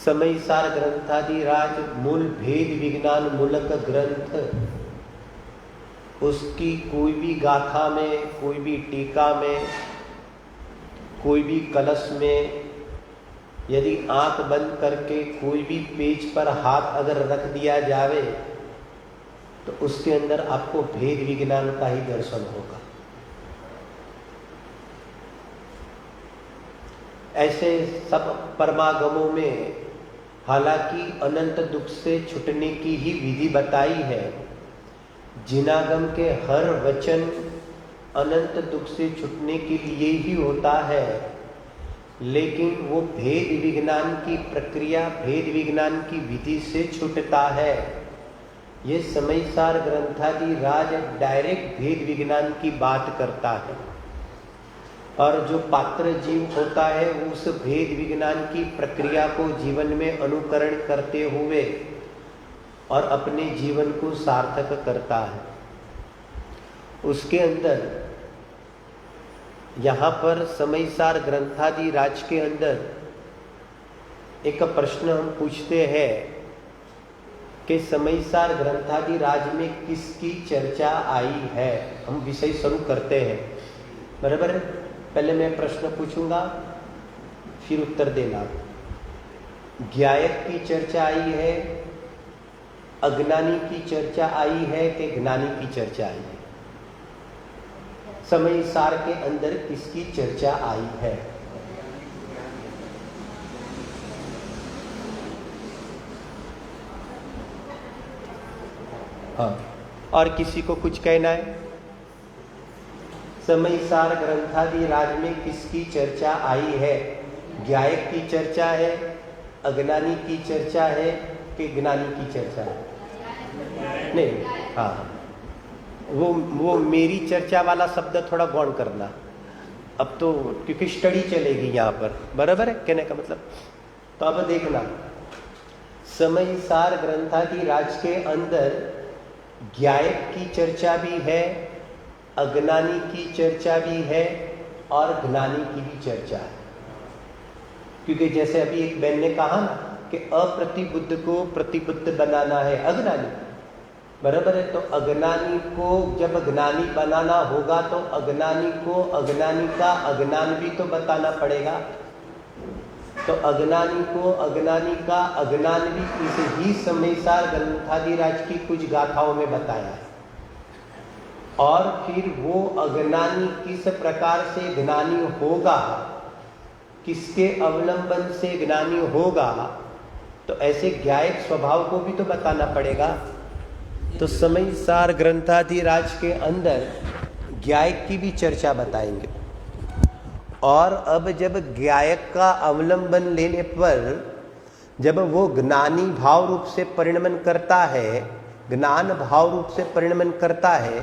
समयसार ग्रंथादिराज मूल भेद विज्ञान मूलक ग्रंथ, उसकी कोई भी गाथा में, कोई भी टीका में, कोई भी कलश में यदि आंख बंद करके कोई भी पेज पर हाथ अगर रख दिया जावे तो उसके अंदर आपको भेद विज्ञान का ही दर्शन होगा। ऐसे सब परमागमों में हालांकि अनंत दुख से छुटने की ही विधि बताई है। जिनागम के हर वचन अनंत दुख से छुटने के लिए ही होता है, लेकिन वो भेद विज्ञान की प्रक्रिया, भेद विज्ञान की विधि से छूटता है। ये समयसार ग्रंथादिराज डायरेक्ट भेद विज्ञान की बात करता है, और जो पात्र जीव होता है उस भेद विज्ञान की प्रक्रिया को जीवन में अनुकरण करते हुए और अपने जीवन को सार्थक करता है। उसके अंदर यहाँ पर समयसार ग्रंथादिराज के अंदर एक प्रश्न हम पूछते हैं कि समयसार ग्रंथादिराज में किसकी चर्चा आई है। हम विषय शुरू करते हैं, बराबर है। पहले मैं प्रश्न पूछूंगा, फिर उत्तर देना। ज्ञायक की चर्चा आई है, अज्ञानी की चर्चा आई है कि ज्ञानी की चर्चा आई है? समयसार के अंदर किसकी चर्चा आई है? हाँ, और किसी को कुछ कहना है? समयसार ग्रंथादिराज में किसकी चर्चा आई है? ज्ञायक की चर्चा है, अज्ञानी की चर्चा है कि ज्ञानी की चर्चा है? नहीं, हाँ, वो मेरी चर्चा वाला शब्द थोड़ा गौण करना अब तो, क्योंकि स्टडी चलेगी यहाँ पर, बराबर है कहने का मतलब। तो अब देखना, समयसार ग्रंथादिराज के अंदर ज्ञायक की चर्चा भी है, अज्ञानी की चर्चा भी है और ज्ञानी की भी चर्चा है। क्योंकि जैसे अभी एक बहन ने कहा ना कि अप्रतिबुद्ध को प्रतिबुद्ध बनाना है अज्ञानी, बराबर है। तो अज्ञानी को जब ज्ञानी बनाना होगा तो अज्ञानी को अज्ञानी का अज्ञान भी तो बताना पड़ेगा। तो अज्ञानी को अज्ञानी का अज्ञान भी इस ही समयसार ग्रंथादिराज की कुछ गाथाओं में बताया है। और फिर वो अज्ञानी किस प्रकार से ज्ञानी होगा, किसके अवलंबन से ज्ञानी होगा, तो ऐसे ज्ञायक स्वभाव को भी तो बताना पड़ेगा। तो समयसार ग्रंथादिराज के अंदर ज्ञायक की भी चर्चा बताएंगे। और अब जब ज्ञायक का अवलंबन लेने पर जब वो ज्ञानी भाव रूप से परिणमन करता है, ज्ञान भाव रूप से परिणमन करता है,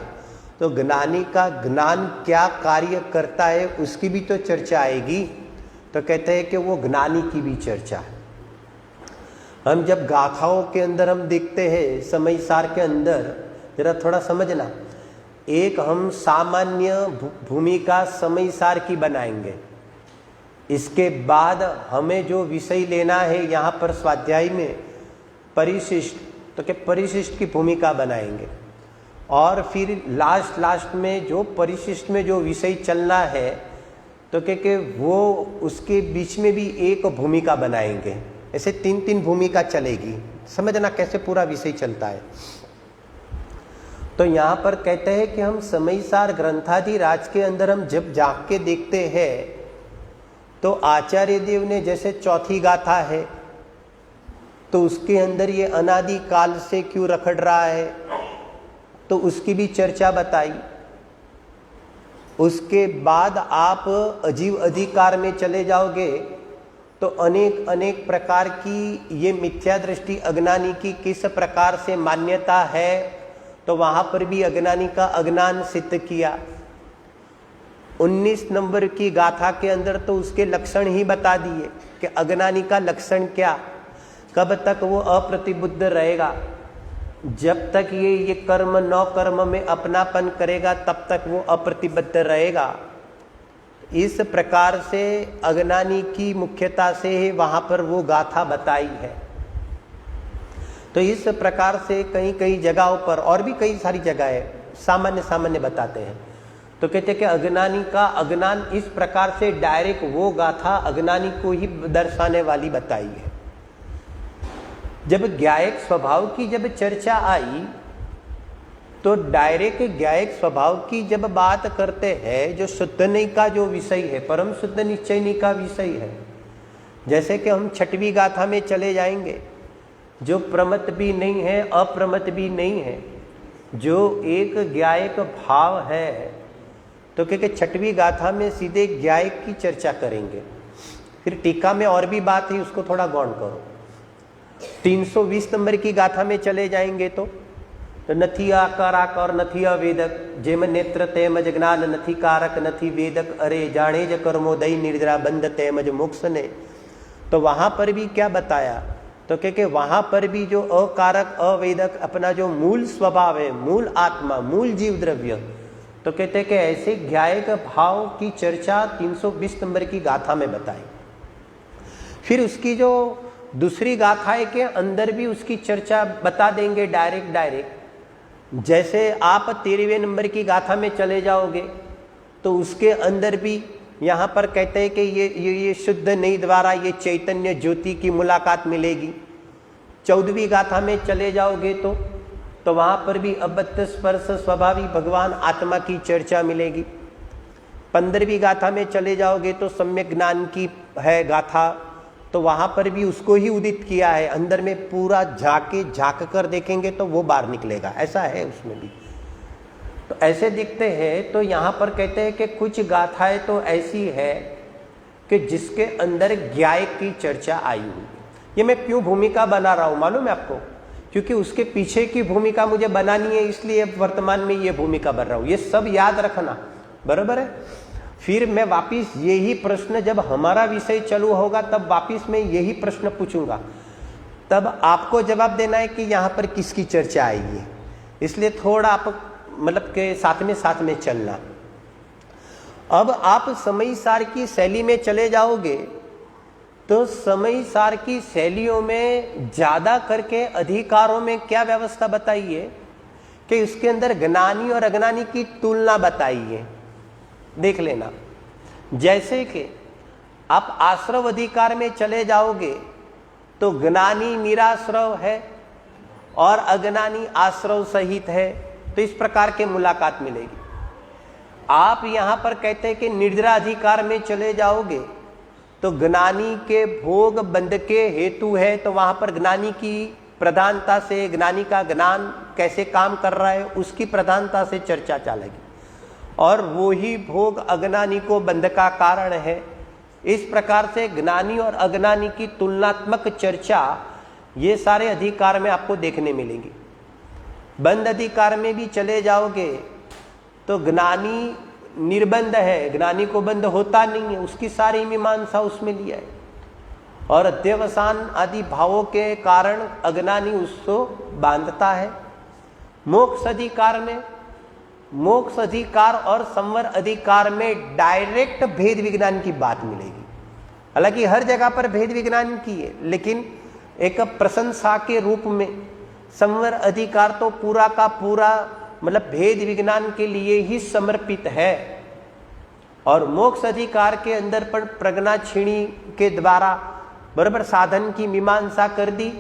तो ज्ञानी का ज्ञान क्या कार्य करता है उसकी भी तो चर्चा आएगी। तो कहते हैं कि वो ज्ञानी की भी चर्चा है। हम जब गाथाओं के अंदर हम देखते हैं समयसार के अंदर, जरा थोड़ा समझना, एक हम सामान्य भूमिका समयसार की बनाएंगे। इसके बाद हमें जो विषय लेना है यहाँ पर स्वाध्याय में परिशिष्ट, तो क्या परिशिष्ट की भूमिका बनाएंगे। और फिर लास्ट में जो परिशिष्ट में जो विषय चलना है तो क्या वो उसके बीच में भी एक भूमिका बनाएंगे। ऐसे 3 भूमिका चलेगी। समझना कैसे पूरा विषय चलता है। तो यहाँ पर कहते हैं कि हम समयसार ग्रंथादिराज के अंदर हम जब जाग के देखते हैं तो आचार्य देव ने जैसे चौथी गाथा है तो उसके अंदर ये अनादि काल से क्यों रखड़ रहा है, तो उसकी भी चर्चा बताई। उसके बाद आप अजीव अधिकार में चले जाओगे तो अनेक प्रकार की ये मिथ्या दृष्टि अज्ञानी की किस प्रकार से मान्यता है, तो वहां पर भी अज्ञानी का अज्ञान सिद्ध किया। 19 नंबर की गाथा के अंदर तो उसके लक्षण ही बता दिए कि अज्ञानी का लक्षण क्या, कब तक वो अप्रतिबुद्ध रहेगा, जब तक ये कर्म नौ कर्म में अपनापन करेगा तब तक वो अप्रतिबद्ध रहेगा। इस प्रकार से अगनानी की मुख्यता से वहां पर वो गाथा बताई है। तो इस प्रकार से कई कई जगहों पर और भी कई सारी जगह सामान्य सामान्य बताते हैं। तो कहते हैं कि अगनानी का अगनान इस प्रकार से डायरेक्ट वो गाथा अगनानी को ही दर्शाने वाली बताई है। जब ज्ञायक स्वभाव की जब चर्चा आई तो डायरेक्ट ज्ञायक स्वभाव की जब बात करते हैं, जो शुद्धनी का जो विषय है, परम शुद्ध निश्चयनी का विषय है, जैसे कि हम छठवीं गाथा में चले जाएंगे, जो प्रमत भी नहीं है अप्रमत भी नहीं है, जो एक ज्ञायक भाव है। तो क्योंकि छठवीं गाथा में सीधे ज्ञायक की चर्चा करेंगे। फिर टीका में और भी बात है, उसको थोड़ा गौण करो। 320 नंबर की गाथा में चले जाएंगे तो नथी आकारक और नथी अवेदक, जेम नेत्र तेमज ज्ञान नथी कारक नथी वेदक, अरे जाने ज कर्मोदय निर्द्रा बंध तेमज मोक्ष ने। तो वहां पर भी क्या बताया, तो क्योंकि वहां पर भी जो अकारक अवेदक अपना जो मूल स्वभाव है, मूल आत्मा, मूल जीव द्रव्य, तो कहते हैं कि ऐसे ज्ञायक भाव की चर्चा 320 नंबर की गाथा में बताई। फिर उसकी जो दूसरी गाथा के अंदर भी उसकी चर्चा बता देंगे डायरेक्ट। जैसे आप 13वें नंबर की गाथा में चले जाओगे तो उसके अंदर भी यहाँ पर कहते हैं कि ये शुद्ध नहीं द्वारा ये चैतन्य ज्योति की मुलाकात मिलेगी। 14वीं गाथा में चले जाओगे तो वहाँ पर भी अबद्ध स्पर्श स्वभावी भगवान आत्मा की चर्चा मिलेगी। 15वीं गाथा में चले जाओगे तो सम्यक ज्ञान की है गाथा, तो वहां पर भी उसको ही उदित किया है। अंदर में पूरा झांक कर देखेंगे तो वो बाहर निकलेगा, ऐसा है उसमें भी। तो ऐसे दिखते हैं। तो यहाँ पर कहते हैं कि कुछ गाथाएं तो ऐसी है कि जिसके अंदर ज्ञायक की चर्चा आई हुई। ये मैं क्यों भूमिका बना रहा हूँ मालूम है आपको, क्योंकि उसके पीछे की भूमिका मुझे बनानी है, इसलिए वर्तमान में ये भूमिका बन रहा हूँ। ये सब याद रखना, बराबर है। फिर मैं वापिस यही प्रश्न जब हमारा विषय चालू होगा तब वापिस मैं यही प्रश्न पूछूंगा, तब आपको जवाब देना है कि यहाँ पर किसकी चर्चा आएगी। इसलिए थोड़ा आप मतलब के साथ में चलना। अब आप समय सार की शैली में चले जाओगे तो समय सार की शैलियों में ज्यादा करके अधिकारों में क्या व्यवस्था बताई है कि उसके अंदर ज्ञानी और अज्ञानी की तुलना बताई है। देख लेना, जैसे कि आप आश्रव अधिकार में चले जाओगे तो ज्ञानी निराश्रव है और अज्ञानी आश्रव सहित है, तो इस प्रकार के मुलाकात मिलेगी। आप यहां पर कहते हैं कि निर्जरा अधिकार में चले जाओगे तो ज्ञानी के भोग बंध के हेतु है, तो वहां पर ज्ञानी की प्रधानता से, ज्ञानी का ज्ञान कैसे काम कर रहा है उसकी प्रधानता से चर्चा चलेगी, और वो ही भोग अज्ञानी को बंध का कारण है। इस प्रकार से ज्ञानी और अज्ञानी की तुलनात्मक चर्चा ये सारे अधिकार में आपको देखने मिलेंगी। बंध अधिकार में भी चले जाओगे तो ज्ञानी निर्बंध है, ज्ञानी को बंध होता नहीं है, उसकी सारी मीमांसा उसमें लिया है, और अध्यवसान आदि भावों के कारण अज्ञानी उसको बांधता है। मोक्ष अधिकार में, मोक्ष अधिकार और संवर अधिकार में डायरेक्ट भेद विज्ञान की बात मिलेगी। हालांकि हर जगह पर भेद विज्ञान की है, लेकिन एक प्रशंसा के रूप में संवर अधिकार तो पूरा का पूरा मतलब भेद विज्ञान के लिए ही समर्पित है, और मोक्ष अधिकार के अंदर पर प्रज्ञा क्षीणी के द्वारा बराबर साधन की मीमांसा कर दी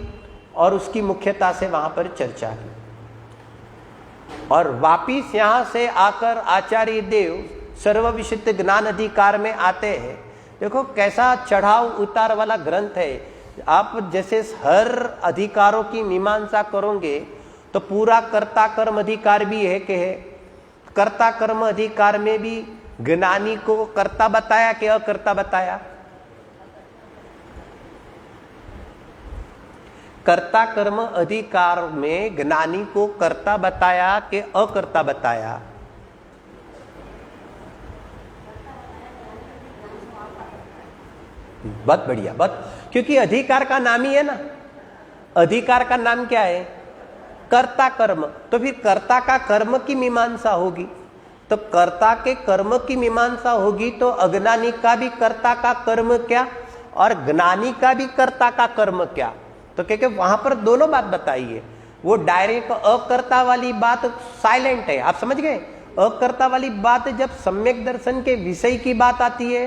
और उसकी मुख्यता से वहां पर चर्चा की। और वापिस यहां से आकर आचार्य देव सर्वविशिष्ट ज्ञान अधिकार में आते हैं। देखो कैसा चढ़ाव उतार वाला ग्रंथ है। आप जैसे हर अधिकारों की मीमांसा करोगे तो पूरा कर्ता कर्म अधिकार भी है कि है। कर्ता कर्म अधिकार में भी ज्ञानी को कर्ता बताया कि अकर्ता बताया? कर्ता कर्म अधिकार में ज्ञानी को कर्ता बताया कि अकर्ता बताया? बहुत बढ़िया, बहुत, क्योंकि अधिकार का नाम ही है ना। अधिकार का नाम क्या है? कर्ता कर्म। तो फिर कर्ता का कर्म की मीमांसा होगी, तो कर्ता के कर्म की मीमांसा होगी तो अज्ञानी का भी कर्ता का कर्म क्या और ज्ञानी का भी कर्ता का कर्म क्या। तो क्योंकि वहां पर दोनों बात बताई है। वो डायरेक्ट अकर्ता वाली बात साइलेंट है, आप समझ गए। अकर्ता वाली बात जब सम्यक दर्शन के विषय की बात आती है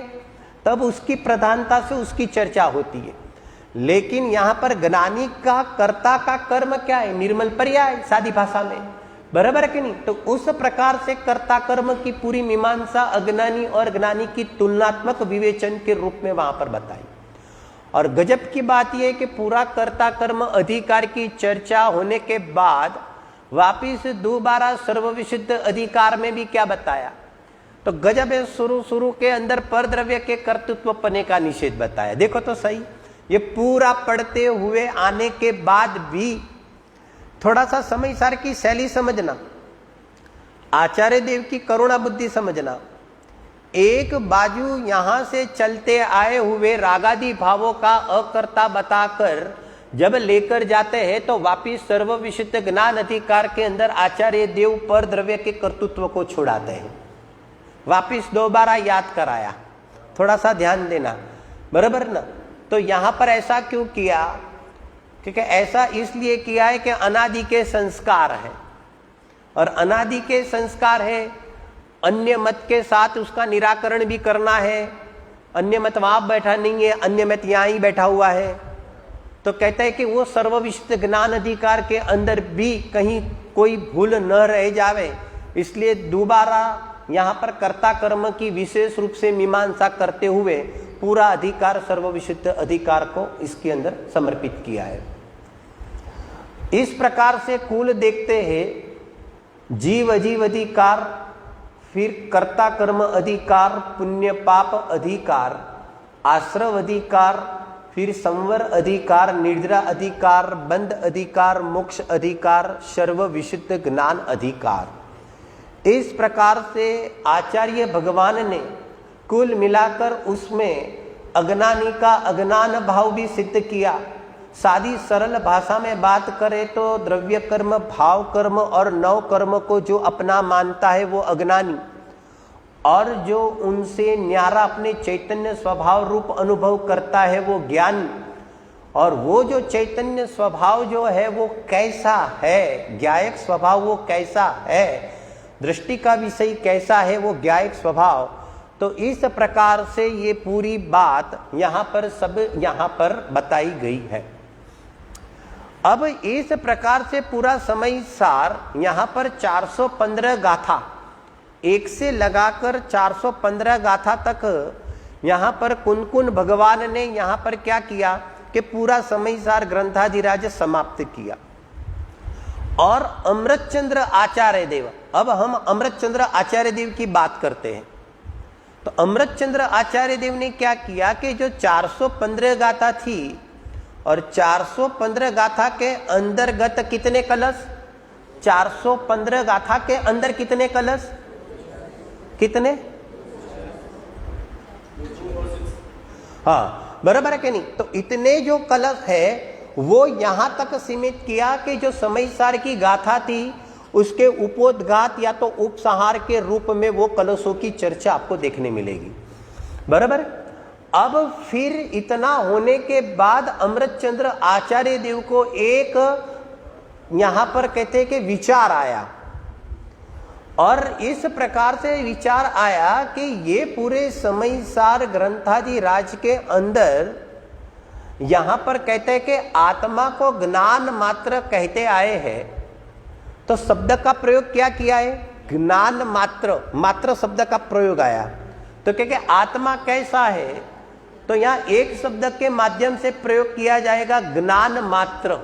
तब उसकी प्रधानता से उसकी चर्चा होती है। लेकिन यहां पर ज्ञानी का कर्ता का कर्म क्या है, निर्मल पर्याय सादी भाषा में, बराबर है कि नहीं। तो उस प्रकार से कर्ता कर्म की पूरी मीमांसा अज्ञानी और ज्ञानी की तुलनात्मक विवेचन के रूप में वहां पर बताई। और गजब की बात यह है कि पूरा कर्ता कर्म अधिकार की चर्चा होने के बाद वापिस दोबारा सर्वविशुद्ध अधिकार में भी क्या बताया, तो गजब है, शुरू के अंदर परद्रव्य के कर्तृत्व पने का निषेध बताया। देखो तो सही, ये पूरा पढ़ते हुए आने के बाद भी थोड़ा सा समय सार की शैली समझना, आचार्य देव की करुणा बुद्धि समझना। एक बाजू यहां से चलते आए हुए रागादि भावों का अकर्ता बताकर जब लेकर जाते हैं तो वापिस सर्वविशिष्ट ज्ञान अधिकार के अंदर आचार्य देव पर द्रव्य के कर्तृत्व को छुड़ाते हैं। वापिस दोबारा याद कराया, थोड़ा सा ध्यान देना, बराबर ना। तो यहां पर ऐसा क्यों किया, क्योंकि ऐसा इसलिए किया है कि अनादि के संस्कार है और अनादि के संस्कार है, अन्य मत के साथ उसका निराकरण भी करना है। अन्य मत वहां बैठा नहीं है, अन्य मत यहां ही बैठा हुआ है। तो कहते हैं कि वो सर्वविशिष्ट ज्ञान अधिकार के अंदर भी कहीं कोई भूल न रह जावे, इसलिए दोबारा यहां पर कर्ता कर्म की विशेष रूप से मीमांसा करते हुए पूरा अधिकार सर्वविशिष्ट अधिकार को इसके अंदर समर्पित किया है। इस प्रकार से कुल देखते हैं जीव अजीव अधिकार, फिर कर्ता कर्म अधिकार, पुण्य पाप अधिकार, आश्रव अधिकार, फिर संवर अधिकार, निर्जरा अधिकार, बंध अधिकार, मोक्ष अधिकार, सर्व विशुद्ध ज्ञान अधिकार। इस प्रकार से आचार्य भगवान ने कुल मिलाकर उसमें अज्ञानी का अज्ञान भाव भी सिद्ध किया। सादी सरल भाषा में बात करें तो द्रव्य कर्म, भाव कर्म और नव कर्म को जो अपना मानता है वो अज्ञानी, और जो उनसे न्यारा अपने चैतन्य स्वभाव रूप अनुभव करता है वो ज्ञानी। और वो जो चैतन्य स्वभाव जो है वो कैसा है, ज्ञायक स्वभाव वो कैसा है, दृष्टि का विषय कैसा है वो ज्ञायक स्वभाव। तो इस प्रकार से ये पूरी बात यहाँ पर सब यहाँ पर बताई गई है। अब इस प्रकार से पूरा समय सार यहाँ पर 415 गाथा, एक से लगाकर 415 गाथा तक यहाँ पर कुन भगवान ने यहाँ पर क्या किया कि पूरा समय सार ग्रंथाधिराज समाप्त किया। और अमृतचंद्र आचार्य देव, अब हम अमृतचंद्र आचार्य देव की बात करते हैं। तो अमृतचंद्र आचार्य देव ने क्या किया कि जो 415 गाथा थी और 415 गाथा के अंतर्गत कितने कलश, 415 गाथा के अंदर कितने कलश, कितने, हाँ बराबर है कि नहीं। तो इतने जो कलश है वो यहां तक सीमित किया कि जो समय सार की गाथा थी उसके उपोद्घात या तो उपसंहार के रूप में वो कलशों की चर्चा आपको देखने मिलेगी, बराबर। अब फिर इतना होने के बाद अमृतचंद्र आचार्य देव को एक यहां पर कहते हैं कि विचार आया, और इस प्रकार से विचार आया कि ये पूरे समय सार ग्रंथाधिराज के अंदर यहां पर कहते हैं कि आत्मा को ज्ञान मात्र कहते आए हैं। तो शब्द का प्रयोग क्या किया है, ज्ञान मात्र, मात्र शब्द का प्रयोग आया। तो क्योंकि आत्मा कैसा है तो यहां एक शब्द के माध्यम से प्रयोग किया जाएगा, ज्ञान मात्र।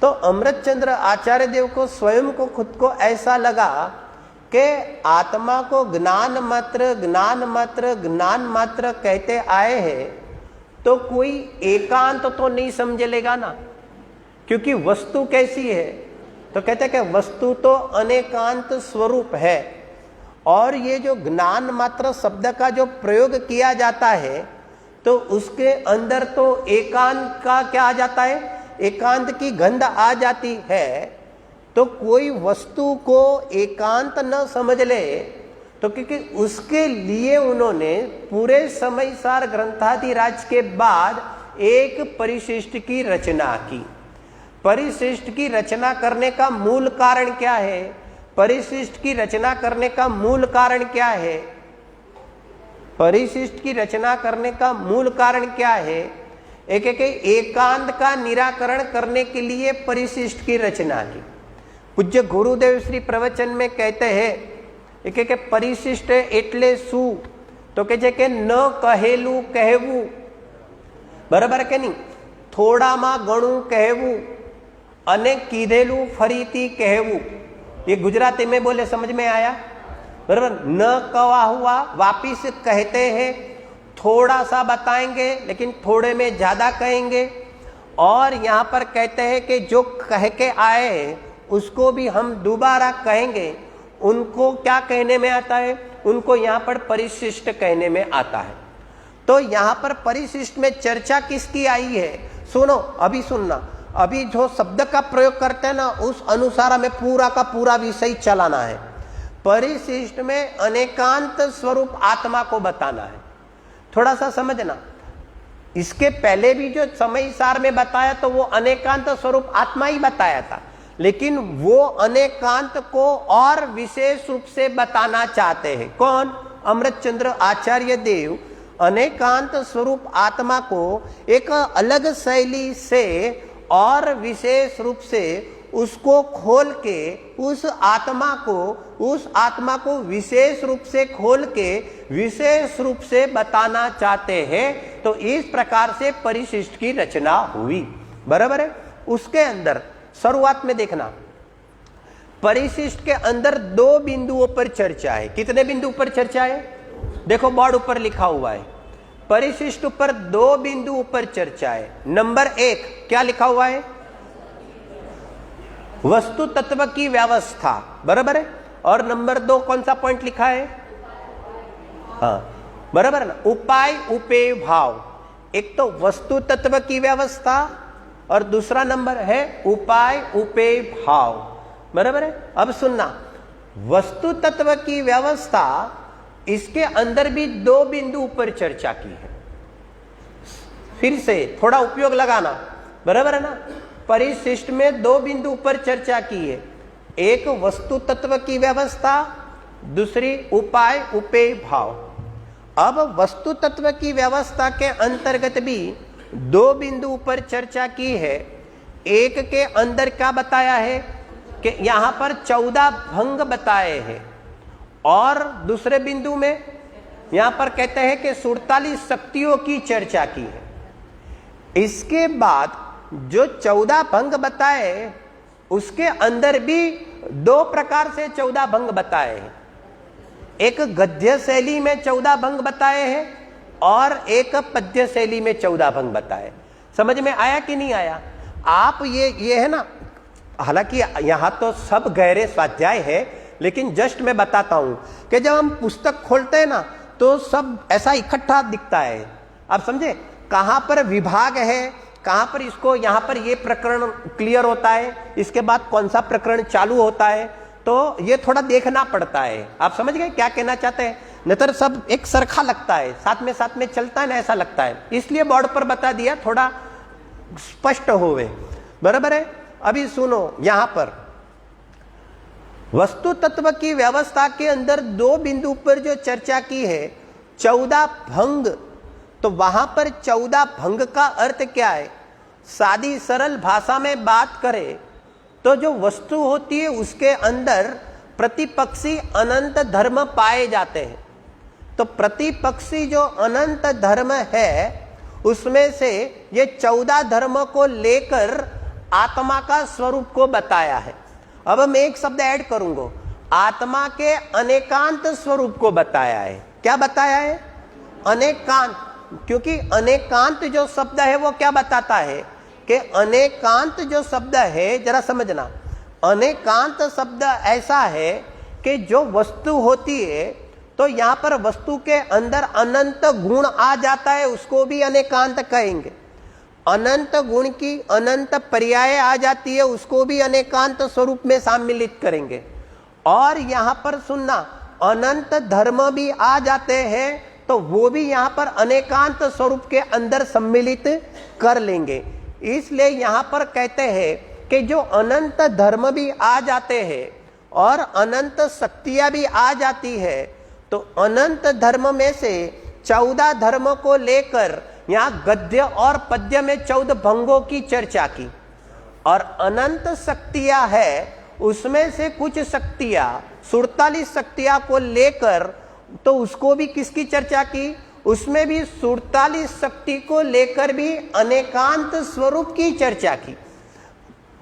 तो अमृतचंद्र आचार्य देव को स्वयं को खुद को ऐसा लगा कि आत्मा को ज्ञान मात्र ज्ञान मात्र ज्ञान मात्र कहते आए हैं तो कोई एकांत तो नहीं समझ लेगा ना, क्योंकि वस्तु कैसी है, तो कहते हैं कि वस्तु तो अनेकांत स्वरूप है। और ये जो ज्ञान मात्र शब्द का जो प्रयोग किया जाता है तो उसके अंदर तो एकांत का क्या आ जाता है, एकांत की गंध आ जाती है। तो कोई वस्तु को एकांत न समझ ले, तो क्योंकि उसके लिए उन्होंने पूरे समय सार ग्रंथाधिराज के बाद एक परिशिष्ट की रचना की। परिशिष्ट की रचना करने का मूल कारण क्या है? परिशिष्ट की रचना करने का मूल कारण क्या है? परिशिष्ट की रचना करने का मूल कारण क्या है? एक एकांत का निराकरण करने के लिए परिशिष्ट की रचना की। पूज्य गुरुदेव श्री प्रवचन में कहते हैं एक परिशिष्ट एटले शू, तो कहे के न कहेलू कहेवू, बराबर के नहीं? थोड़ा गणू कहेवू अने कीधेलू फरीती कहेवू। ये गुजराती में बोले, समझ में आया? बराबर। न कहा हुआ वापिस कहते हैं, थोड़ा सा बताएंगे लेकिन थोड़े में ज्यादा कहेंगे। और यहाँ पर कहते हैं कि जो कह के आए उसको भी हम दोबारा कहेंगे। उनको क्या कहने में आता है? उनको यहाँ पर परिशिष्ट कहने में आता है। तो यहाँ पर परिशिष्ट में चर्चा किसकी आई है? सुनो, अभी सुनना। अभी जो शब्द का प्रयोग करते हैं ना, उस अनुसार हमें पूरा का पूरा विषय चलाना है। परिशिष्ट में अनेकांत स्वरूप आत्मा को बताना है। थोड़ा सा समझना, इसके पहले भी जो समय सार में बताया तो वो अनेकांत स्वरूप आत्मा ही बताया था, लेकिन वो अनेकांत को और विशेष रूप से बताना चाहते हैं। कौन? अमृतचंद्र आचार्य देव अनेकांत स्वरूप आत्मा को एक अलग शैली से और विशेष रूप से उसको खोल के उस आत्मा को विशेष रूप से खोल के विशेष रूप से बताना चाहते हैं। तो इस प्रकार से परिशिष्ट की रचना हुई, बराबर है। उसके अंदर शुरुआत में देखना, परिशिष्ट के अंदर 2 बिंदुओं पर चर्चा है। कितने बिंदु पर चर्चा है? देखो बोर्ड ऊपर लिखा हुआ है, परिशिष्ट पर 2 बिंदु पर चर्चा है। नंबर 1 क्या लिखा हुआ है? वस्तु तत्व की व्यवस्था, बराबर है। और नंबर 2 कौन सा पॉइंट लिखा है? हाँ, बराबर है ना, उपाय उपेय भाव। एक तो वस्तु तत्व की व्यवस्था और दूसरा नंबर है उपाय उपेय भाव, बराबर है। अब सुनना, वस्तु तत्व की व्यवस्था, इसके अंदर भी 2 बिंदु पर चर्चा की है। फिर से थोड़ा उपयोग लगाना, बराबर है ना। परिशिष्ट में 2 बिंदु पर चर्चा की है, एक वस्तु तत्व की व्यवस्था, दूसरी उपाय उपेय भाव। अब वस्तु तत्व की व्यवस्था के अंतर्गत भी 2 बिंदु पर चर्चा की है। एक के अंदर क्या बताया है कि यहां पर 14 भंग बताए हैं, और दूसरे बिंदु में यहां पर कहते हैं कि 47 शक्तियों की चर्चा की है। इसके बाद जो 14 भंग बताए, उसके अंदर भी 2 प्रकार से 14 भंग बताए हैं। एक गद्य शैली में 14 भंग बताए हैं और एक पद्य शैली में 14 भंग बताए। समझ में आया कि नहीं आया? आप ये है ना, हालांकि यहां तो सब गहरे स्वाध्याय है, लेकिन जस्ट मैं बताता हूं कि जब हम पुस्तक खोलते हैं ना, तो सब ऐसा इकट्ठा दिखता है। आप समझे, कहां पर विभाग है, कहां पर इसको, यहां पर ये प्रकरण क्लियर होता है, इसके बाद कौन सा प्रकरण चालू होता है, तो ये थोड़ा देखना पड़ता है। आप समझ गए क्या कहना चाहते हैं? नतर सब एक सरखा लगता है, साथ में चलता है ना, ऐसा लगता है। इसलिए बोर्ड पर बता दिया, थोड़ा स्पष्ट होवे, बराबर है। अभी सुनो, यहां पर वस्तु तत्व की व्यवस्था के अंदर 2 बिंदु पर जो चर्चा की है, 14 भंग, तो वहां पर 14 भंग का अर्थ क्या है? सादी सरल भाषा में बात करें तो जो वस्तु होती है उसके अंदर प्रतिपक्षी अनंत धर्म पाए जाते हैं। तो प्रतिपक्षी जो अनंत धर्म है, उसमें से ये 14 धर्म को लेकर आत्मा का स्वरूप को बताया है। अब मैं एक शब्द ऐड करूंगा, आत्मा के अनेकांत स्वरूप को बताया है। क्या बताया है? अनेकांत। क्योंकि अनेकांत जो शब्द है वो क्या बताता है कि अनेकांत जो शब्द है, जरा समझना, अनेकांत शब्द ऐसा है कि जो वस्तु होती है, तो यहां पर वस्तु के अंदर अनंत गुण आ जाता है, उसको भी अनेकांत कहेंगे। अनंत गुण की अनंत पर्याय आ जाती है, उसको भी अनेकांत स्वरूप में सम्मिलित करेंगे। और यहां पर सुनना, अनंत धर्म भी आ जाते हैं तो वो भी यहां पर अनेकांत स्वरूप के अंदर सम्मिलित कर लेंगे। इसलिए यहां पर कहते हैं कि जो अनंत धर्म भी आ जाते हैं और अनंत शक्तियां भी आ जाती है, तो अनंत धर्म में से 14 धर्म को लेकर यहां गद्य और पद्य में 14 भंगों की चर्चा की। और अनंत शक्तियां है, उसमें से कुछ शक्तियां 47 शक्तियां को लेकर, तो उसको भी किसकी चर्चा की, उसमें भी 47 शक्ति को लेकर भी अनेकांत स्वरूप की चर्चा की।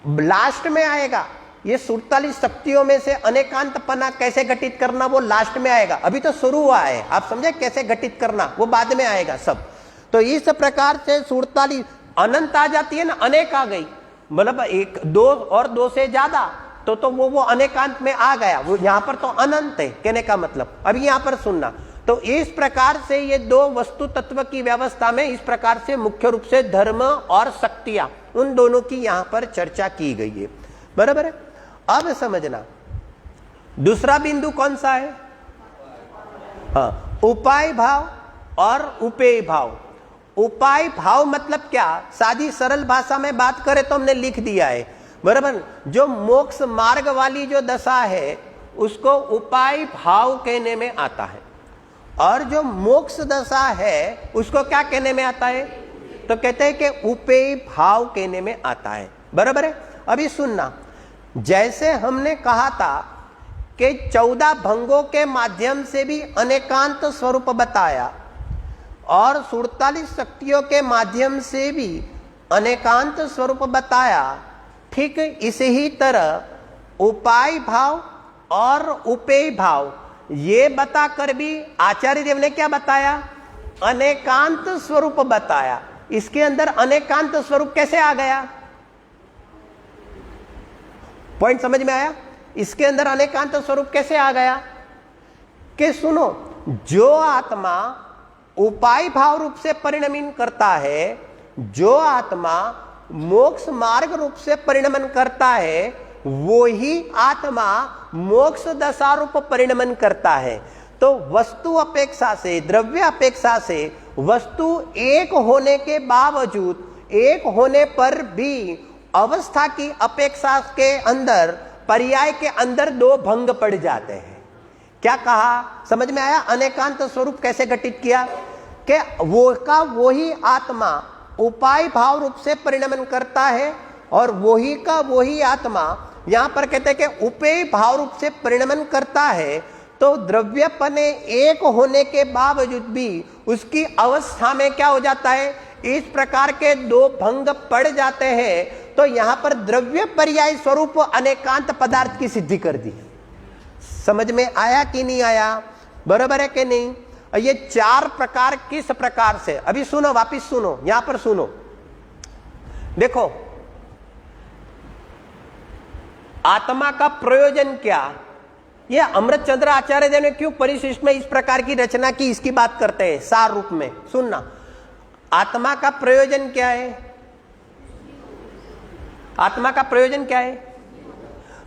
लास्ट में आएगा ये 47 शक्तियों में से अनेकांतपना कैसे घटित करना, वो लास्ट में आएगा। अभी तो शुरू हुआ है, आप समझे, कैसे घटित करना वो बाद में आएगा सब। तो इस प्रकार से 47 अनंत आ जाती है ना, अनेक आ गई, मतलब 1 2 और 2 से ज्यादा, तो वो अनेकांत में आ गया। वो यहां पर तो अनंत है कहने का मतलब। अभी यहां पर सुनना, तो इस प्रकार से ये 2 वस्तु तत्व की व्यवस्था में इस प्रकार से मुख्य रूप से धर्म और शक्तियां, उन दोनों की यहां पर चर्चा की गई है, बराबर है। अब समझना दूसरा बिंदु कौन सा है, हाँ, उपाय भाव और उपेय भाव। उपाय भाव मतलब क्या, सादी सरल भाषा में बात करें तो हमने लिख दिया है, बराबर। जो मोक्ष मार्ग वाली जो दशा है उसको उपाय भाव कहने में आता है, और जो मोक्ष दशा है उसको क्या कहने में आता है, तो कहते हैं कि उपेय भाव कहने में आता है, बराबर है। अभी सुनना, जैसे हमने कहा था कि 14 भंगों के माध्यम से भी अनेकांत स्वरूप बताया और 47 शक्तियों के माध्यम से भी अनेकांत स्वरूप बताया, ठीक इसी ही तरह उपाय भाव और उपेय भाव ये बताकर भी आचार्य देव ने क्या बताया, अनेकांत स्वरूप बताया। इसके अंदर अनेकांत स्वरूप कैसे आ गया, पॉइंट समझ में आया? इसके अंदर अनेकांत स्वरूप कैसे आ गया कि सुनो, जो आत्मा उपाय भाव रूप से परिणमन करता है, जो आत्मा मोक्ष मार्ग रूप से परिणमन करता है, वो ही आत्मा मोक्ष दशा रूप परिणमन करता है। तो वस्तु अपेक्षा से, द्रव्य अपेक्षा से वस्तु एक होने के बावजूद, एक होने पर भी अवस्था की अपेक्षा के अंदर, पर्याय के अंदर 2 भंग पड़ जाते हैं। क्या कहा, समझ में आया? अनेकांत स्वरूप कैसे घटित किया कि वो का वही आत्मा उपाय भाव रूप से परिणमन करता है और वही का वही आत्मा यहां पर कहते हैं कि उपेय भाव रूप से परिणमन करता है। तो द्रव्यपने एक होने के बावजूद भी उसकी अवस्था में क्या हो जाता है, इस प्रकार के 2 भंग पड़ जाते हैं। तो यहां पर द्रव्य पर्याय स्वरूप अनेकांत पदार्थ की सिद्धि कर दी। समझ में आया कि नहीं आया, बराबर है कि नहीं? ये 4 प्रकार किस प्रकार से, अभी सुनो, वापिस सुनो, यहां पर सुनो, देखो आत्मा का प्रयोजन क्या, ये अमृत चंद्र आचार्य देव ने क्यों परिशिष्ट में इस प्रकार की रचना की, इसकी बात करते हैं सार रूप में। सुनना, आत्मा का प्रयोजन क्या है, आत्मा का प्रयोजन क्या है,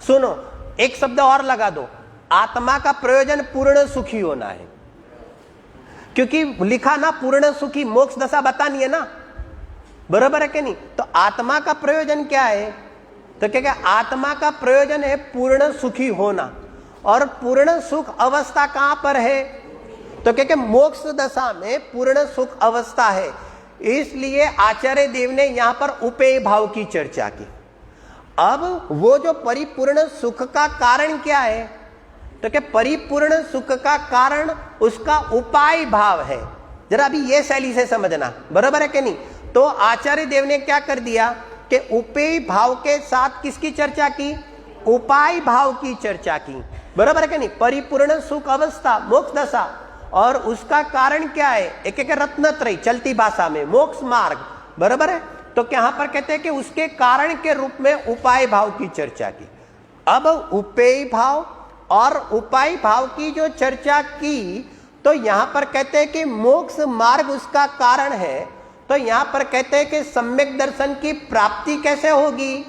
सुनो, एक शब्द और लगा दो, आत्मा का प्रयोजन पूर्ण सुखी होना है। क्योंकि लिखा ना पूर्ण सुखी, मोक्ष दशा बतानी है ना, बराबर है कि नहीं? तो आत्मा का प्रयोजन क्या है, तो क्या आत्मा का प्रयोजन है पूर्ण सुखी होना। और पूर्ण सुख अवस्था कहां पर है, तो क्या मोक्ष दशा में पूर्ण सुख अवस्था है। इसलिए आचार्य देव ने यहां पर उपेय भाव की चर्चा की। अब वो जो परिपूर्ण सुख का कारण क्या है, तो क्या परिपूर्ण सुख का कारण उसका उपाय भाव है। जरा अभी ये शैली से समझना, बराबर है कि नहीं? तो आचार्य देव ने क्या कर दिया कि उपेय भाव के साथ किसकी चर्चा की, उपाय भाव की चर्चा की, बराबर है कि नहीं? परिपूर्ण सुख अवस्था मोक्ष दशा, और उसका कारण क्या है, एक एक रत्नत्रय चलती भाषा में मोक्ष मार्ग, बराबर है? तो यहां पर कहते हैं कि उसके कारण के रूप में उपाय भाव की चर्चा की। अब उपेय भाव और उपाय भाव की जो चर्चा की, तो यहां पर कहते हैं कि मोक्ष मार्ग उसका कारण है। तो यहां पर कहते हैं कि सम्यक दर्शन की प्राप्ति कैसे होगी।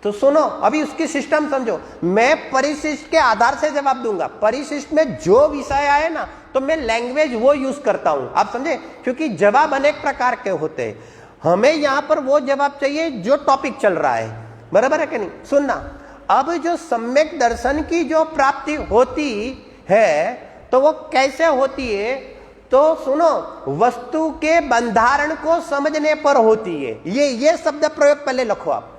तो सुनो, अभी उसकी सिस्टम समझो। मैं परिशिष्ट के आधार से जवाब दूंगा। परिशिष्ट में जो विषय आए ना, तो मैं लैंग्वेज वो यूज करता हूं, आप समझे, क्योंकि जवाब अनेक प्रकार के होते हैं। हमें यहां पर वो जवाब चाहिए जो टॉपिक चल रहा है, बराबर है कि नहीं। सुनना, अब जो सम्यक दर्शन की जो प्राप्ति होती है तो वो कैसे होती है, तो सुनो, वस्तु के बंधारण को समझने पर होती है। ये शब्द प्रयोग पहले लिखो आप।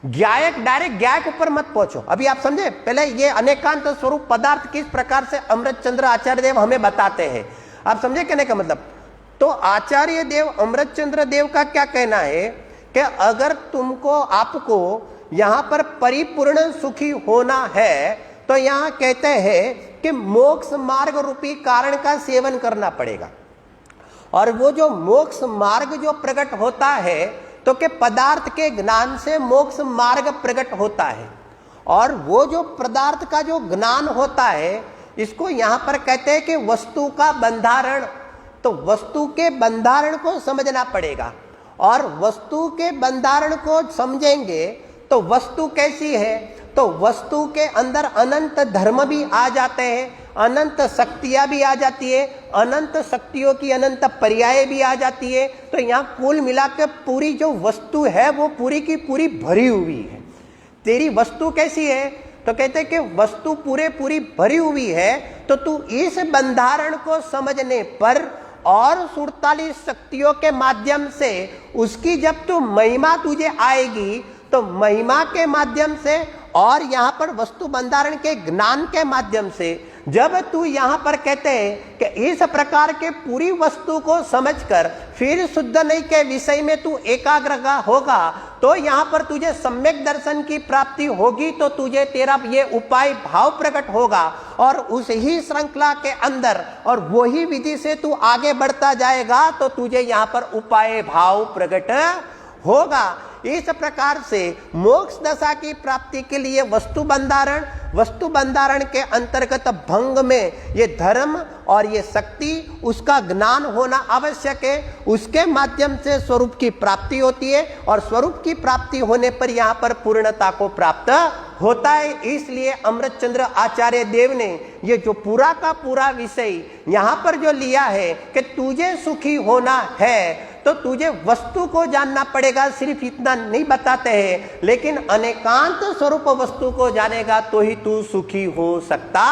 ज्ञायक, डायरेक्ट ज्ञायक ऊपर मत पहुंचो। अभी आप समझे, पहले ये अनेकांत स्वरूप पदार्थ किस प्रकार से अमृतचंद्र आचार्य देव हमें बताते हैं, आप समझे कहने का मतलब। तो आचार्य देव, अमृतचंद्र देव का क्या कहना है कि अगर तुमको, आपको यहां पर परिपूर्ण सुखी होना है तो यहां कहते हैं कि मोक्ष मार्ग रूपी कारण का सेवन करना पड़ेगा। और वो जो मोक्ष मार्ग जो प्रकट होता है, तो के पदार्थ के ज्ञान से मोक्ष मार्ग प्रकट होता है। और वो जो पदार्थ का जो ज्ञान होता है, इसको यहां पर कहते हैं कि वस्तु का बंधारण। तो वस्तु के बंधारण को समझना पड़ेगा, और वस्तु के बंधारण को समझेंगे तो वस्तु कैसी है, तो वस्तु के अंदर अनंत धर्म भी आ जाते हैं, अनंत शक्तियां भी आ जाती है, अनंत शक्तियों की अनंत पर्याय भी आ जाती है। तो यहाँ कुल मिलाकर पूरी जो वस्तु है वो पूरी की पूरी भरी हुई है। तेरी वस्तु कैसी है, तो कहते हैं कि वस्तु पूरी भरी हुई है। तो तू इस बंधारण को समझने पर और 47 शक्तियों के माध्यम से उसकी जब तू महिमा तुझे आएगी, तो महिमा के माध्यम से और यहाँ पर वस्तु बंधारण के ज्ञान के माध्यम से जब तू यहाँ पर कहते हैं कि इस प्रकार के पूरी वस्तु को समझकर फिर शुद्ध नहीं के विषय में तू एकाग्र होगा, तो यहाँ पर तुझे सम्यक दर्शन की प्राप्ति होगी। तो तुझे तेरा ये उपाय भाव प्रकट होगा, और उस ही श्रृंखला के अंदर और वही विधि से तू आगे बढ़ता जाएगा, तो तुझे यहाँ पर उपाय भाव प्रकट होगा। इस प्रकार से मोक्ष दशा की प्राप्ति के लिए वस्तु बंधारण के अंतर्गत भंग में ये धर्म और ये शक्ति, उसका ज्ञान होना आवश्यक है। उसके माध्यम से स्वरूप की प्राप्ति होती है, और स्वरूप की प्राप्ति होने पर यहाँ पर पूर्णता को प्राप्त होता है। इसलिए अमृतचंद्र आचार्य देव ने ये जो पूरा का पूरा विषय यहाँ पर जो लिया है कि तुझे सुखी होना है, तो तुझे वस्तु को जानना पड़ेगा। सिर्फ इतना नहीं बताते हैं, लेकिन अनेकांत स्वरूप वस्तु को जानेगा तो ही तू सुखी हो सकता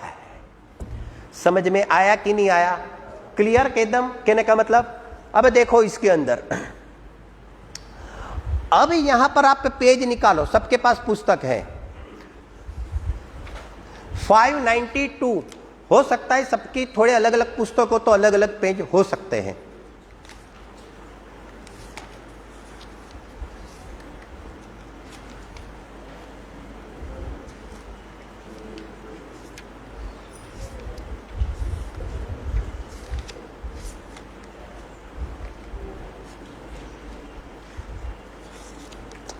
है। समझ में आया कि नहीं आया? क्लियर एकदम कहने का मतलब। अब देखो इसके अंदर, अब यहां पर आप पेज निकालो, सबके पास पुस्तक है 592। हो सकता है सबकी थोड़े अलग अलग पुस्तकों तो अलग अलग पेज हो सकते हैं।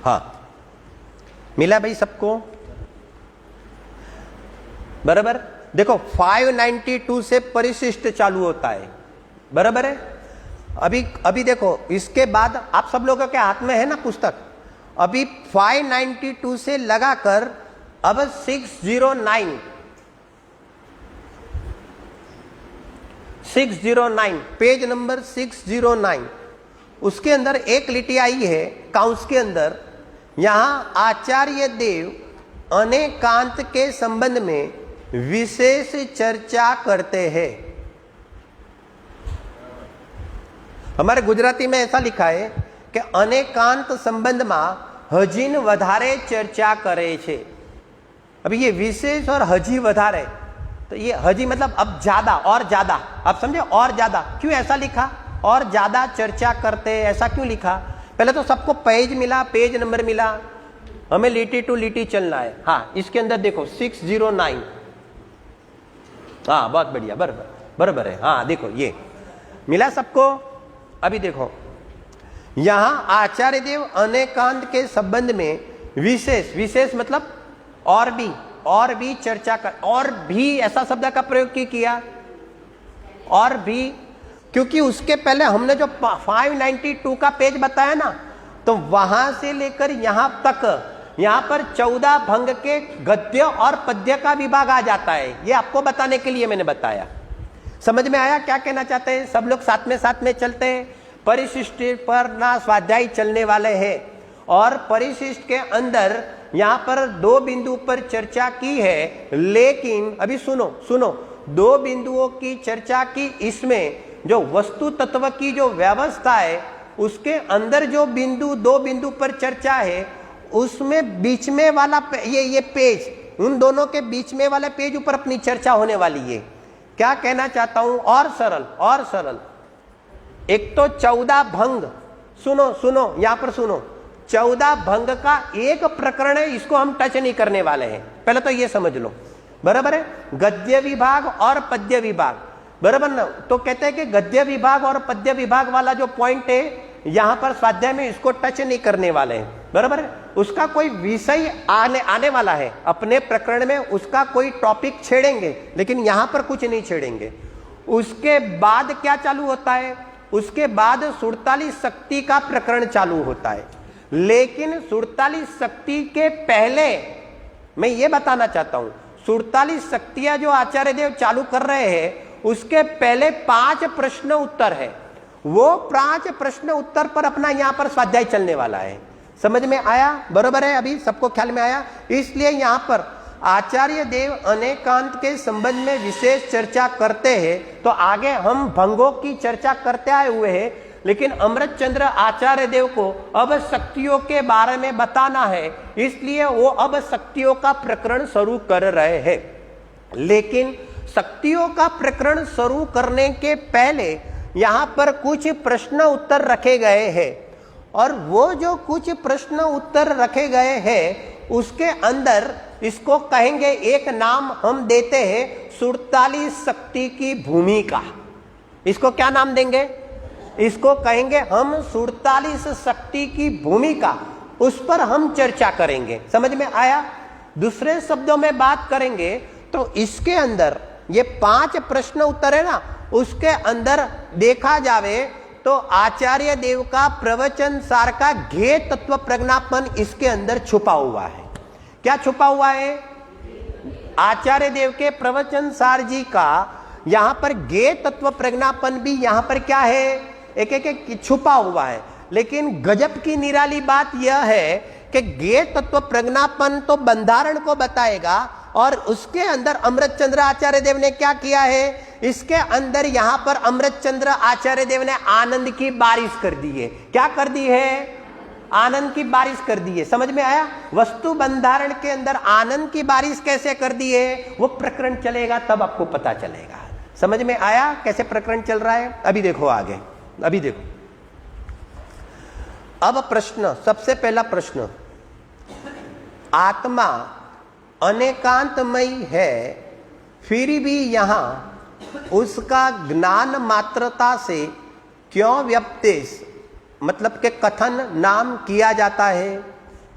हाँ, मिला भाई सबको? बराबर। देखो 592 से परिशिष्ट चालू होता है, बराबर है। अभी देखो, इसके बाद आप सब लोगों के हाथ में है ना पुस्तक। अभी 592 से लगाकर अब 609 पेज नंबर 609, उसके अंदर एक लिटी आई है काउंस के अंदर। यहां आचार्य देव अनेकांत के संबंध में विशेष चर्चा करते हैं। हमारे गुजराती में ऐसा लिखा है कि अनेकांत संबंध में हजीन वधारे चर्चा करे छे। अभी ये विशेष और हजी वधारे, तो ये हजी मतलब अब ज्यादा और ज्यादा, आप समझे, और ज्यादा। क्यों ऐसा लिखा? और ज्यादा चर्चा करते, ऐसा क्यों लिखा? पहले तो सबको पेज मिला, पेज नंबर मिला, हमें लिटी टू लिटी चलना है। हाँ, इसके अंदर देखो 609। हाँ, बहुत बढ़िया, बराबर है। हाँ देखो, ये मिला सबको। अभी देखो, यहां आचार्य देव अनेकांत के संबंध में विशेष मतलब और भी चर्चा कर, और भी ऐसा शब्द का प्रयोग किया, और भी क्योंकि उसके पहले हमने जो 592 का पेज बताया ना, तो वहां से लेकर यहां तक, यहां पर 14 भंग के गद्य और पद्य का विभाग आ जाता है। ये आपको बताने के लिए मैंने बताया। समझ में आया क्या कहना चाहते हैं? सब लोग साथ में चलते हैं। परिशिष्ट पर ना स्वाध्याय चलने वाले हैं, और परिशिष्ट के अंदर यहां पर 2 बिंदु पर चर्चा की है, लेकिन अभी सुनो 2 बिंदुओं की चर्चा की। इसमें जो वस्तु तत्व की जो व्यवस्था है, उसके अंदर जो 2 बिंदु पर चर्चा है, उसमें बीच में वाला ये पेज, उन दोनों के बीच में वाला पेज ऊपर अपनी चर्चा होने वाली है। क्या कहना चाहता हूं? और सरल एक तो 14 भंग, सुनो यहां पर सुनो, 14 भंग का एक प्रकरण है, इसको हम टच नहीं करने वाले हैं। पहले तो ये समझ लो, बराबर है? गद्य विभाग और पद्य विभाग, बराबर ना? तो कहते हैं कि गद्य विभाग और पद्य विभाग वाला जो पॉइंट है यहां पर स्वाध्याय में, इसको टच नहीं करने वाले हैं, बराबर है? उसका कोई विषय आने वाला है अपने प्रकरण में, उसका कोई टॉपिक छेड़ेंगे, लेकिन यहां पर कुछ नहीं छेड़ेंगे। उसके बाद क्या चालू होता है? उसके बाद 47 शक्ति का प्रकरण चालू होता है। लेकिन 47 शक्ति के पहले मैं ये बताना चाहता हूं, 47 शक्तियां जो आचार्य देव चालू कर रहे हैं, उसके पहले 5 प्रश्न उत्तर है। वो 5 प्रश्न उत्तर पर अपना यहां पर स्वाध्याय चलने वाला है। समझ में आया? बरोबर है? अभी सबको ख्याल में आया? इसलिए यहां पर आचार्य देव अनेकांत के संबंध में विशेष चर्चा करते हैं। तो आगे हम भंगों की चर्चा करते आए हुए हैं, लेकिन अमृतचंद्र आचार्य देव को अब शक्तियों के बारे में बताना है, इसलिए वो अब शक्तियों का प्रकरण शुरू कर रहे हैं। लेकिन शक्तियों का प्रकरण शुरू करने के पहले यहां पर कुछ प्रश्न उत्तर रखे गए हैं, और वो जो कुछ प्रश्न उत्तर रखे गए हैं उसके अंदर इसको कहेंगे, एक नाम हम देते हैं 47 शक्ति की भूमिका। इसको क्या नाम देंगे? इसको कहेंगे हम 47 शक्ति की भूमिका, उस पर हम चर्चा करेंगे। समझ में आया? दूसरे शब्दों में बात करेंगे तो इसके अंदर ये 5 प्रश्न उत्तर है ना, उसके अंदर देखा जावे तो आचार्य देव का प्रवचन सार का ज्ञेय तत्व प्रज्ञापन इसके अंदर छुपा हुआ है। क्या छुपा हुआ है? आचार्य देव के प्रवचन सार जी का यहां पर ज्ञेय तत्व प्रज्ञापन भी यहां पर क्या है? एक छुपा हुआ है। लेकिन गजब की निराली बात यह है कि ज्ञेय तत्व प्रज्ञापन तो बंधारण को बताएगा, और उसके अंदर अमृतचंद्र आचार्य देव ने क्या किया है? इसके अंदर यहां पर अमृतचंद्र आचार्य देव ने आनंद की बारिश कर दी है। क्या कर दी है? आनंद की बारिश कर दी है। समझ में आया? वस्तु बंधारण के अंदर आनंद की बारिश कैसे कर दी है, वो प्रकरण चलेगा तब आपको पता चलेगा। समझ में आया कैसे प्रकरण चल रहा है? अभी देखो आगे, अभी देखो। अब प्रश्न, सबसे पहला प्रश्न, आत्मा अनेकांतमयी है, फिर भी यहां उसका ज्ञान मात्रता से क्यों व्यपदेश, मतलब के कथन नाम किया जाता है?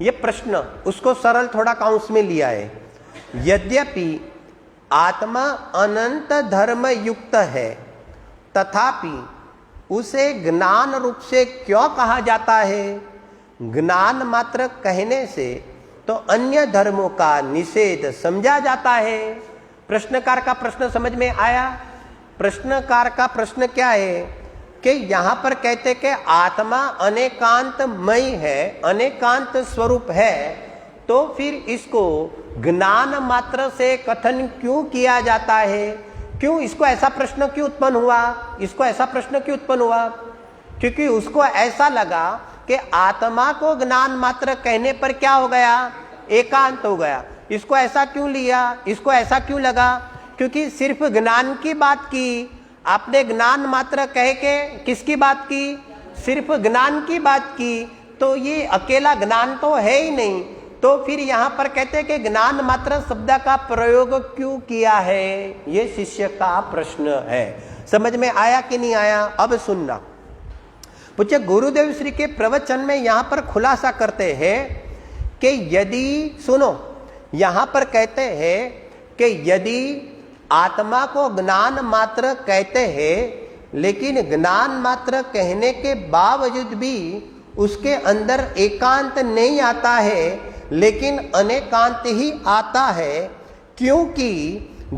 ये प्रश्न उसको सरल थोड़ा काउंस में लिया है। यद्यपि आत्मा अनंत धर्म युक्त है, तथापि उसे ज्ञान रूप से क्यों कहा जाता है? ज्ञान मात्र कहने से तो अन्य धर्मों का निषेध समझा जाता है। प्रश्नकार का प्रश्न समझ में आया? प्रश्नकार का प्रश्न क्या है कि यहां पर कहते कि आत्मा अनेकांतमयी है, अनेकांत स्वरूप है, तो फिर इसको ज्ञान मात्र से कथन क्यों किया जाता है? क्यों इसको ऐसा प्रश्न क्यों उत्पन्न हुआ? इसको ऐसा प्रश्न क्यों उत्पन्न हुआ? क्योंकि उसको ऐसा लगा कि आत्मा को ज्ञान मात्र कहने पर क्या हो गया? एकांत हो गया। इसको ऐसा क्यों लिया? इसको ऐसा क्यों लगा? क्योंकि सिर्फ ज्ञान की बात की आपने, ज्ञान मात्र कह के किसकी बात की? सिर्फ ज्ञान की बात की, तो ये अकेला ज्ञान तो है ही नहीं। तो फिर यहां पर कहते हैं कि ज्ञान मात्र शब्द का प्रयोग क्यों किया है? ये शिष्य का प्रश्न है। समझ में आया कि नहीं आया? अब सुनना। पूछे गुरुदेव श्री के प्रवचन में यहां पर खुलासा करते हैं कि यदि, सुनो, यहां पर कहते हैं कि यदि आत्मा को ज्ञान मात्र कहते हैं, लेकिन ज्ञान मात्र कहने के बावजूद भी उसके अंदर एकांत नहीं आता है, लेकिन अनेकांत ही आता है। क्योंकि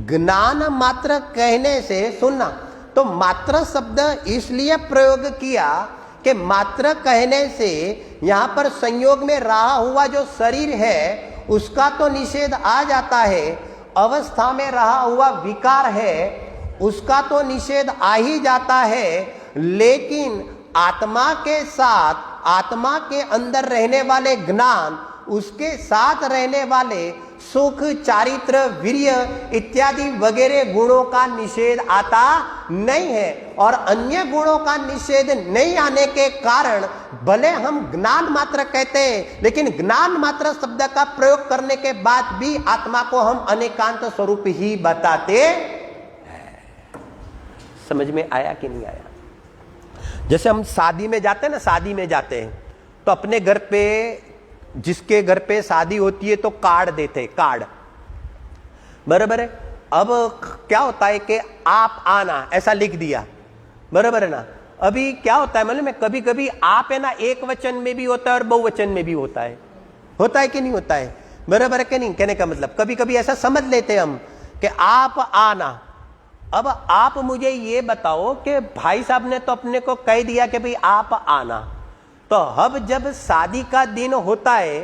ज्ञान मात्र कहने से, सुनना, तो मात्र शब्द इसलिए प्रयोग किया कि मात्र कहने से यहां पर संयोग में रहा हुआ जो शरीर है उसका तो निषेध आ जाता है, अवस्था में रहा हुआ विकार है उसका तो निषेध आ ही जाता है, लेकिन आत्मा के साथ, आत्मा के अंदर रहने वाले ज्ञान, उसके साथ रहने वाले सुख, चारित्र, वीर्य इत्यादि वगैरह गुणों का निषेध आता नहीं है। और अन्य गुणों का निषेध नहीं आने के कारण भले हम ज्ञान मात्र कहते हैं, लेकिन ज्ञान मात्र शब्द का प्रयोग करने के बाद भी आत्मा को हम अनेकांत स्वरूप ही बताते हैं। समझ में आया कि नहीं आया? जैसे हम शादी में जाते हैं ना, शादी में जाते हैं तो अपने घर पे, जिसके घर पे शादी होती है तो कार्ड देते हैं, कार्ड, बराबर है। अब क्या होता है कि आप आना ऐसा लिख दिया, बराबर है ना। अभी क्या होता है मतलब में, कभी कभी आप है ना एक वचन में भी होता है और बहुवचन में भी होता है कि नहीं होता है, बराबर है कि नहीं? कहने का मतलब कभी कभी ऐसा समझ लेते हैं हम कि आप आना। अब आप मुझे ये बताओ कि भाई साहब ने तो अपने को कह दिया कि भाई आप आना, तो अब जब शादी का दिन होता है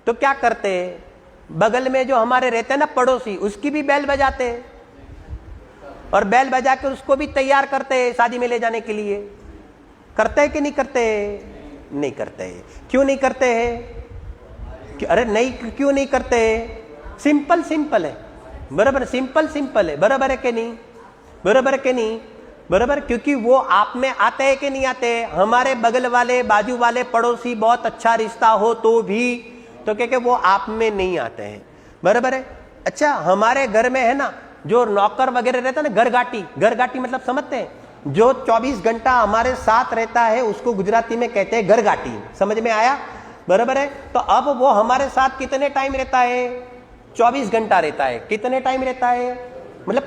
तो क्या करते हैं, बगल में जो हमारे रहते हैं ना पड़ोसी, उसकी भी बेल बजाते हैं और बेल बजा के उसको भी तैयार करते हैं शादी में ले जाने के लिए। करते हैं कि नहीं करते? नहीं करते हैं। क्यों नहीं करते हैं? अरे नहीं, क्यों नहीं करते? सिंपल सिंपल है, बराबर, सिंपल सिंपल है, बराबर है कि नहीं? बराबर है कि नहीं? बराबर। क्योंकि वो आप में आते हैं कि नहीं आते? हमारे बगल वाले, बाजू वाले पड़ोसी बहुत अच्छा रिश्ता हो तो भी, तो क्या वो आप में नहीं आते हैं, बराबर है। अच्छा, हमारे घर में है ना जो नौकर वगैरह रहता है ना, घरगाटी, घरगाटी मतलब समझते हैं, जो 24 घंटा हमारे साथ रहता है उसको गुजराती में कहते हैं घरगाटी। समझ में आया? बराबर है। तो अब वो हमारे साथ कितने टाइम रहता है? 24 घंटा रहता है। कितने टाइम रहता है मतलब